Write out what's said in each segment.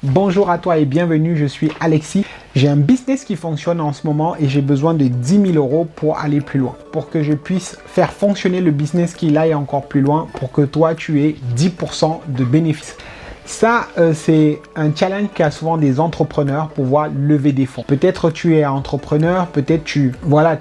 Bonjour à toi et bienvenue, je suis Alexis. J'ai un business qui fonctionne en ce moment et j'ai besoin de 10 000 € pour aller plus loin. Pour que je puisse faire fonctionner le business qui aille encore plus loin, pour que toi tu aies 10% de bénéfices. Ça, c'est un challenge qu'a souvent des entrepreneurs pour pouvoir lever des fonds. Peut-être tu es entrepreneur, peut-être tu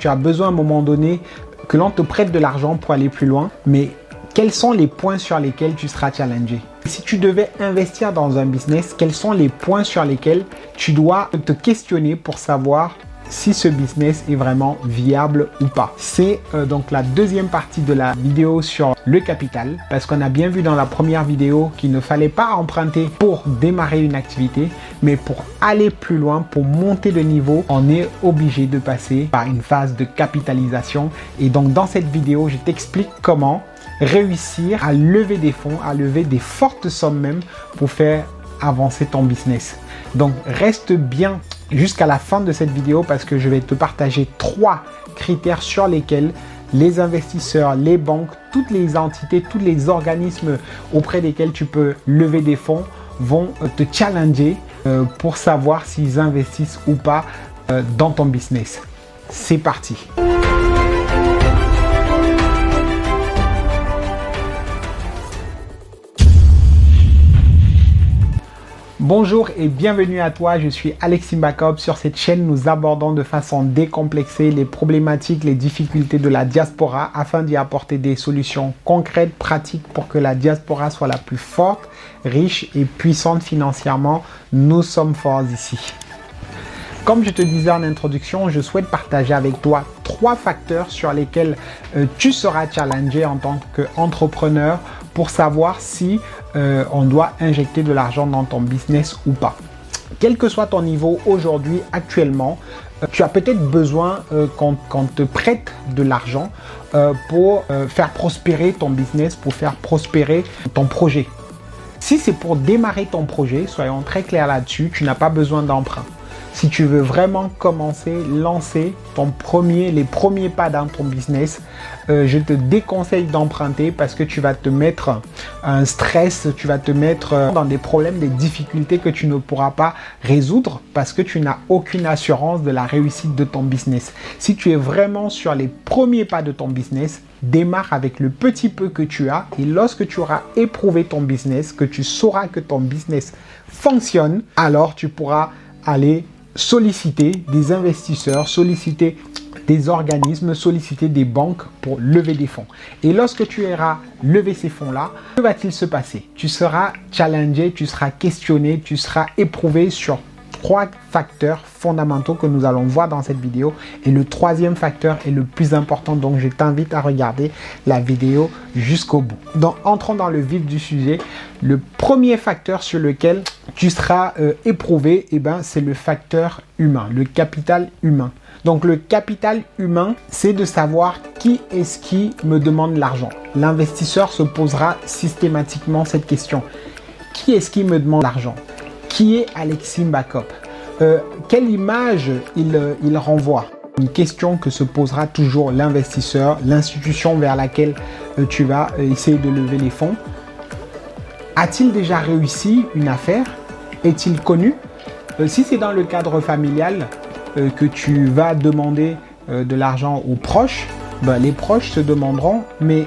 as besoin à un moment donné que l'on te prête de l'argent pour aller plus loin, mais quels sont les points sur lesquels tu seras challengé? Si tu devais investir dans un business, quels sont les points sur lesquels tu dois te questionner pour savoir si ce business est vraiment viable ou pas? C'est donc la deuxième partie de la vidéo sur le capital, parce qu'on a bien vu dans la première vidéo qu'il ne fallait pas emprunter pour démarrer une activité, mais pour aller plus loin, pour monter de niveau, on est obligé de passer par une phase de capitalisation. Et donc dans cette vidéo, je t'explique comment réussir à lever des fonds, à lever des fortes sommes même pour faire avancer ton business. Donc reste bien jusqu'à la fin de cette vidéo parce que je vais te partager 3 critères sur lesquels les investisseurs, les banques, toutes les entités, tous les organismes auprès desquels tu peux lever des fonds vont te challenger pour savoir s'ils investissent ou pas dans ton business. C'est parti! Bonjour et bienvenue à toi, je suis Alexis Mbakop. Sur cette chaîne, nous abordons de façon décomplexée les problématiques, les difficultés de la diaspora afin d'y apporter des solutions concrètes, pratiques pour que la diaspora soit la plus forte, riche et puissante financièrement. Nous sommes forts ici. Comme je te disais en introduction, je souhaite partager avec toi 3 facteurs sur lesquels tu seras challengé en tant qu'entrepreneur pour savoir si on doit injecter de l'argent dans ton business ou pas. Quel que soit ton niveau aujourd'hui, actuellement, tu as peut-être besoin qu'on te prête de l'argent pour faire prospérer ton business, pour faire prospérer ton projet. Si c'est pour démarrer ton projet, soyons très clairs là-dessus, tu n'as pas besoin d'emprunt. Si tu veux vraiment commencer, lancer les premiers pas dans ton business, je te déconseille d'emprunter parce que tu vas te mettre un stress, tu vas te mettre dans des problèmes, des difficultés que tu ne pourras pas résoudre parce que tu n'as aucune assurance de la réussite de ton business. Si tu es vraiment sur les premiers pas de ton business, démarre avec le petit peu que tu as et lorsque tu auras éprouvé ton business, que tu sauras que ton business fonctionne, alors tu pourras aller solliciter des investisseurs, solliciter des organismes, solliciter des banques pour lever des fonds. Et lorsque tu auras levé ces fonds-là, que va-t-il se passer? Tu seras challengé, tu seras questionné, tu seras éprouvé sur 3 facteurs fondamentaux que nous allons voir dans cette vidéo. Et le 3e facteur est le plus important, donc je t'invite à regarder la vidéo jusqu'au bout. Donc entrons dans le vif du sujet. Le premier facteur sur lequel tu seras éprouvé, c'est le facteur humain, le capital humain. Donc le capital humain, c'est de savoir qui est-ce qui me demande l'argent. L'investisseur se posera systématiquement cette question. Qui est-ce qui me demande l'argent? Qui est Alexis Mbakop? Quelle image il renvoie? Une question que se posera toujours l'investisseur, l'institution vers laquelle tu vas essayer de lever les fonds. A-t-il déjà réussi une affaire? Est-il connu? Si c'est dans le cadre familial que tu vas demander de l'argent aux proches, les proches se demanderont, mais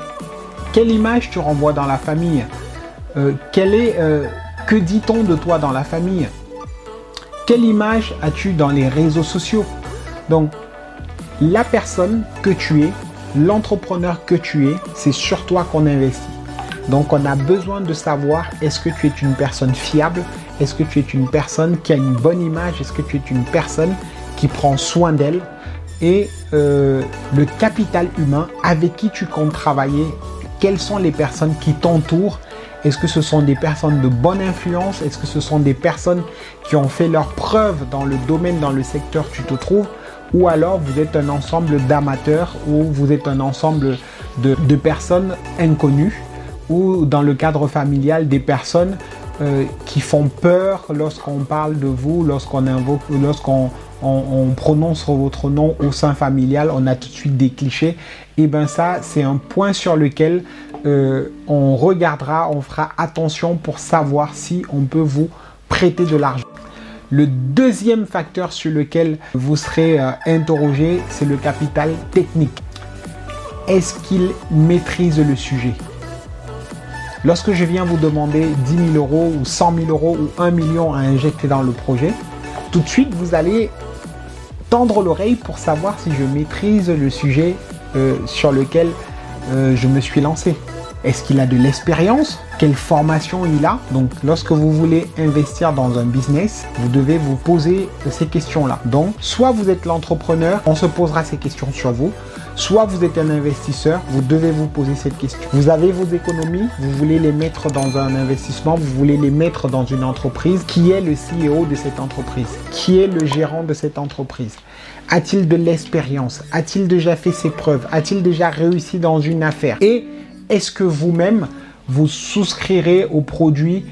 quelle image tu renvoies dans la famille? Que dit-on de toi dans la famille? Quelle image as-tu dans les réseaux sociaux? Donc, la personne que tu es, l'entrepreneur que tu es, c'est sur toi qu'on investit. Donc, on a besoin de savoir est-ce que tu es une personne fiable? Est-ce que tu es une personne qui a une bonne image? Est-ce que tu es une personne qui prend soin d'elle? Et le capital humain, avec qui tu comptes travailler? Quelles sont les personnes qui t'entourent? Est-ce que ce sont des personnes de bonne influence? Est-ce que ce sont des personnes qui ont fait leurs preuves dans le domaine, dans le secteur où tu te trouves? Ou alors vous êtes un ensemble d'amateurs ou vous êtes un ensemble de personnes inconnues ou dans le cadre familial des personnes qui font peur lorsqu'on parle de vous, lorsqu'on invoque, lorsqu'on prononce votre nom au sein familial, on a tout de suite des clichés. Et ça, c'est un point sur lequel on regardera, on fera attention pour savoir si on peut vous prêter de l'argent. Le deuxième facteur sur lequel vous serez interrogé, c'est le capital technique. Est-ce qu'il maîtrise le sujet? Lorsque je viens vous demander 10 000 euros ou 100 000 euros ou 1 million à injecter dans le projet, tout de suite, vous allez tendre l'oreille pour savoir si je maîtrise le sujet sur lequel je me suis lancé. Est-ce qu'il a de l'expérience? Quelle formation il a? Donc, lorsque vous voulez investir dans un business, vous devez vous poser ces questions-là. Donc, soit vous êtes l'entrepreneur, on se posera ces questions sur vous. Soit vous êtes un investisseur, vous devez vous poser cette question. Vous avez vos économies, vous voulez les mettre dans un investissement, vous voulez les mettre dans une entreprise. Qui est le CEO de cette entreprise? Qui est le gérant de cette entreprise? A-t-il de l'expérience? A-t-il déjà fait ses preuves? A-t-il déjà réussi dans une affaire? Et est-ce que vous-même, vous souscrirez aux produits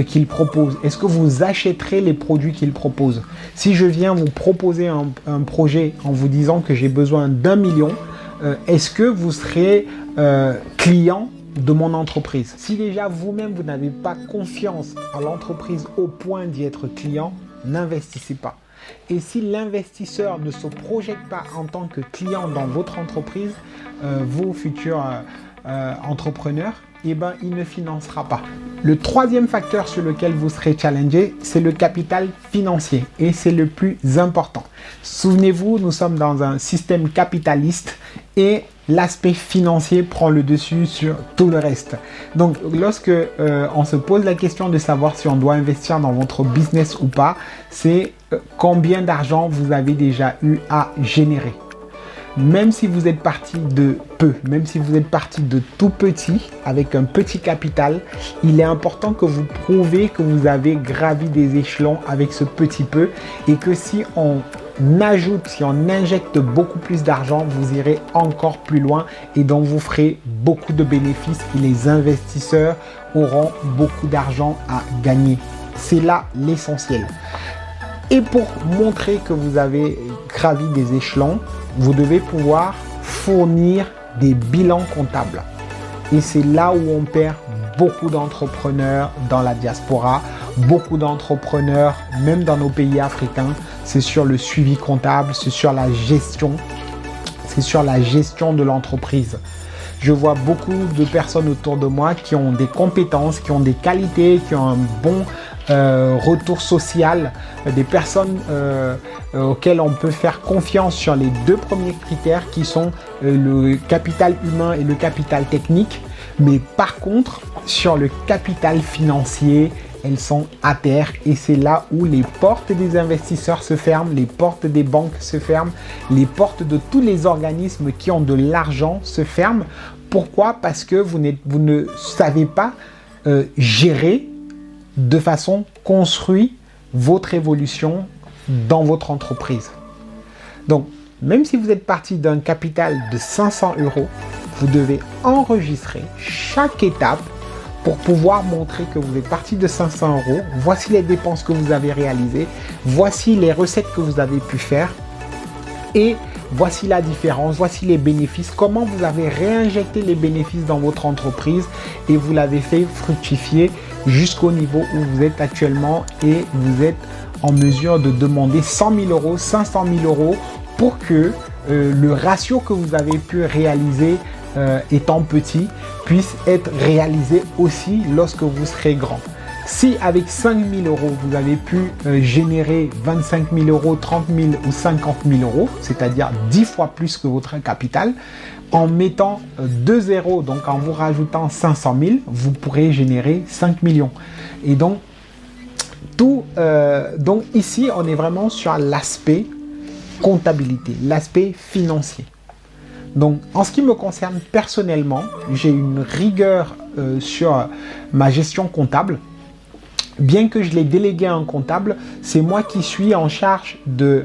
qu'il propose? Est-ce que vous achèterez les produits qu'il propose? Si je viens vous proposer un projet en vous disant que j'ai besoin d'1 million, est-ce que vous serez client de mon entreprise? Si déjà vous-même, vous n'avez pas confiance à l'entreprise au point d'y être client, n'investissez pas. Et si l'investisseur ne se projette pas en tant que client dans votre entreprise, vos futurs entrepreneurs, eh ben, il ne financera pas. Le troisième facteur sur lequel vous serez challengé, c'est le capital financier. Et c'est le plus important. Souvenez-vous, nous sommes dans un système capitaliste et l'aspect financier prend le dessus sur tout le reste. Donc, lorsque on se pose la question de savoir si on doit investir dans votre business ou pas, c'est combien d'argent vous avez déjà eu à générer. Même si vous êtes parti de peu, même si vous êtes parti de tout petit, avec un petit capital, il est important que vous prouvez que vous avez gravi des échelons avec ce petit peu et que si on ajoute, si on injecte beaucoup plus d'argent, vous irez encore plus loin et donc vous ferez beaucoup de bénéfices et les investisseurs auront beaucoup d'argent à gagner. C'est là l'essentiel. Et pour montrer que vous avez gravi des échelons, vous devez pouvoir fournir des bilans comptables. Et c'est là où on perd beaucoup d'entrepreneurs dans la diaspora, beaucoup d'entrepreneurs, même dans nos pays africains. C'est sur le suivi comptable, c'est sur la gestion. C'est sur la gestion de l'entreprise. Je vois beaucoup de personnes autour de moi qui ont des compétences, qui ont des qualités, qui ont un bon retour social, des personnes auxquelles on peut faire confiance sur les deux premiers critères qui sont le capital humain et le capital technique. Mais par contre, sur le capital financier, elles sont à terre et c'est là où les portes des investisseurs se ferment, les portes des banques se ferment, les portes de tous les organismes qui ont de l'argent se ferment. Pourquoi? Parce que vous ne savez pas gérer de façon construite votre évolution dans votre entreprise. Donc, même si vous êtes parti d'un capital de 500 euros, vous devez enregistrer chaque étape pour pouvoir montrer que vous êtes parti de 500 euros. Voici les dépenses que vous avez réalisées. Voici les recettes que vous avez pu faire. Et voici la différence, voici les bénéfices, comment vous avez réinjecté les bénéfices dans votre entreprise et vous l'avez fait fructifier jusqu'au niveau où vous êtes actuellement et vous êtes en mesure de demander 100 000 euros, 500 000 euros pour que le ratio que vous avez pu réaliser étant petit puisse être réalisé aussi lorsque vous serez grand. Si avec 5 000 euros, vous avez pu générer 25 000 euros, 30 000 ou 50 000 euros, c'est-à-dire 10 fois plus que votre capital, en mettant 2 zéros, donc en vous rajoutant 500 000, vous pourrez générer 5 millions. Et donc, donc ici, on est vraiment sur l'aspect comptabilité, l'aspect financier. Donc, en ce qui me concerne personnellement, j'ai une rigueur sur ma gestion comptable. Bien que je l'ai délégué à un comptable, c'est moi qui suis en charge de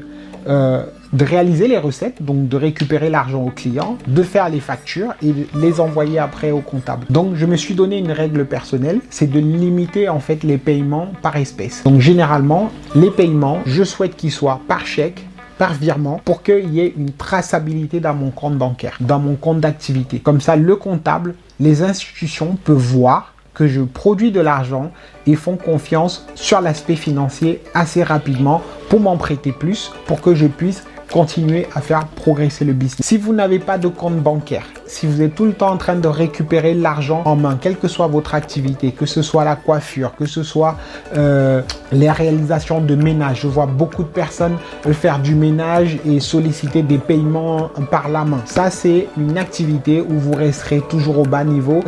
réaliser les recettes, donc de récupérer l'argent au client, de faire les factures et les envoyer après au comptable. Donc, je me suis donné une règle personnelle, c'est de limiter en fait les paiements par espèce. Donc, généralement, les paiements, je souhaite qu'ils soient par chèque, par virement, pour qu'il y ait une traçabilité dans mon compte bancaire, dans mon compte d'activité. Comme ça, le comptable, les institutions peuvent voir que je produis de l'argent et font confiance sur l'aspect financier assez rapidement pour m'en prêter plus, pour que je puisse continuer à faire progresser le business. Si vous n'avez pas de compte bancaire, si vous êtes tout le temps en train de récupérer l'argent en main, quelle que soit votre activité, que ce soit la coiffure, que ce soit les réalisations de ménage, je vois beaucoup de personnes faire du ménage et solliciter des paiements par la main. Ça, c'est une activité où vous resterez toujours au bas niveau,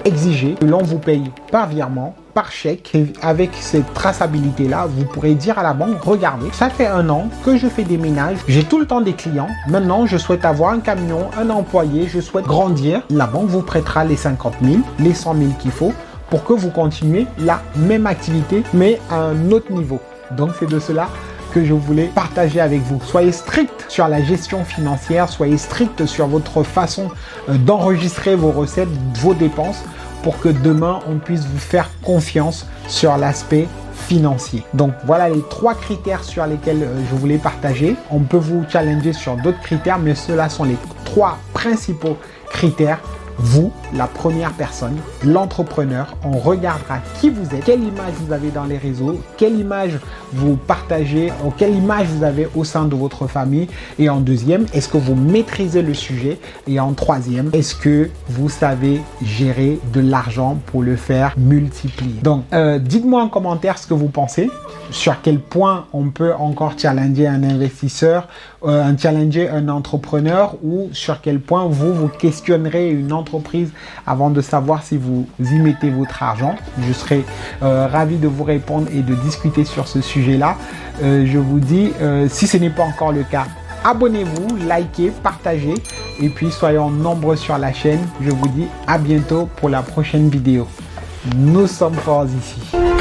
exigé que l'on vous paye par virement, par chèque. Et avec cette traçabilité là, vous pourrez dire à la banque, regardez, ça fait 1 an que je fais des ménages, j'ai tout le temps des clients, maintenant je souhaite avoir un camion, un employé, je souhaite grandir. La banque vous prêtera les 50 000, les 100 000 qu'il faut pour que vous continuez la même activité mais à un autre niveau. Donc c'est de cela que je voulais partager avec vous. Soyez strict sur la gestion financière, soyez strict sur votre façon d'enregistrer vos recettes, vos dépenses, pour que demain, on puisse vous faire confiance sur l'aspect financier. Donc, voilà les 3 critères sur lesquels je voulais partager. On peut vous challenger sur d'autres critères, mais ceux-là sont les 3 principaux critères. Vous, la première personne, l'entrepreneur, on regardera qui vous êtes, quelle image vous avez dans les réseaux, quelle image vous partagez, ou quelle image vous avez au sein de votre famille. Et en deuxième, est-ce que vous maîtrisez le sujet? Et en troisième, est-ce que vous savez gérer de l'argent pour le faire multiplier? Donc, dites-moi en commentaire ce que vous pensez, sur quel point on peut encore challenger un investisseur, challenger un entrepreneur, ou sur quel point vous questionnerez une entreprise avant de savoir si vous y mettez votre argent. Je serai ravi de vous répondre et de discuter sur ce sujet-là. Je vous dis, si ce n'est pas encore le cas, abonnez-vous, likez, partagez et puis soyons nombreux sur la chaîne. Je vous dis à bientôt pour la prochaine vidéo. Nous sommes forts ici.